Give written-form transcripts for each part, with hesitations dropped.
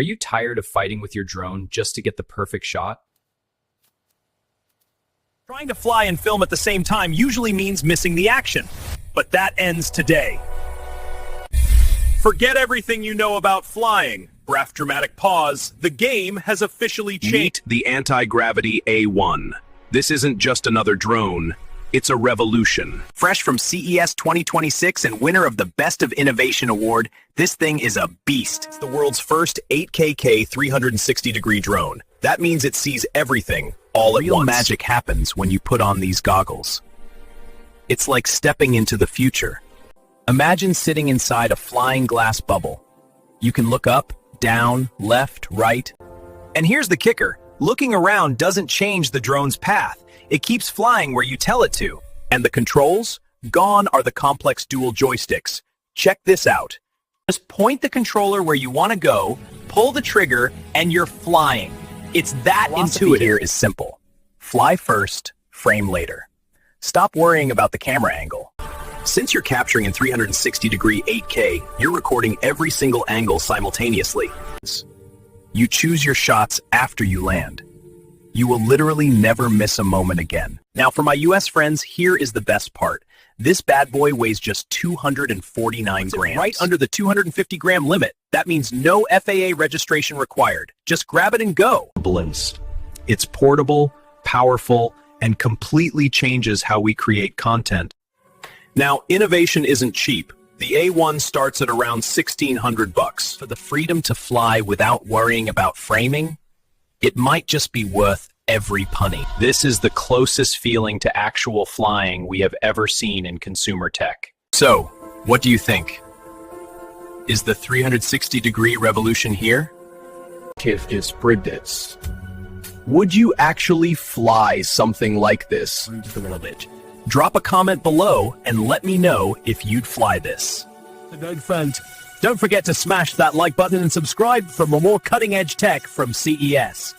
Are you tired of fighting with your drone just to get the perfect shot? Trying to fly and film at the same time usually means missing the action, but that ends today. Forget everything you know about flying. Brief dramatic pause. The game has officially changed. Meet the anti-gravity A1. This isn't just another drone. It's a revolution. Fresh from CES 2026 and winner of the Best of Innovation Award, this thing is a beast. It's the world's first 8K 360-degree drone. That means it sees everything, all at once. Real magic happens when you put on these goggles. It's like stepping into the future. Imagine sitting inside a flying glass bubble. You can look up, down, left, right. And here's the kicker. Looking around doesn't change the drone's path. It keeps flying where you tell it to. And the controls? Gone are the complex dual joysticks. Check this out. Just point the controller where you want to go, pull the trigger, and you're flying. It's that intuitive. Here is simple. Fly first, frame later. Stop worrying about the camera angle. Since you're capturing in 360-degree 8K, you're recording every single angle simultaneously. You choose your shots after you land. You will literally never miss a moment again. Now, for my US friends, here is the best part. This bad boy weighs just 249 grams. Right under the 250-gram limit. That means no FAA registration required. Just grab it and go. It's portable, powerful, and completely changes how we create content. Now, innovation isn't cheap. The A1 starts at around $1,600. For the freedom to fly without worrying about framing, it might just be worth every penny. This is the closest feeling to actual flying we have ever seen in consumer tech. So, what do you think? Is the 360-degree revolution here? Would you actually fly something like this? Drop a comment below and let me know if you'd fly this. Don't forget to smash that like button and subscribe for more cutting-edge tech from CES.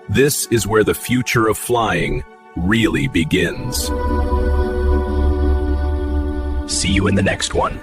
This is where the future of flying really begins. See you in the next one.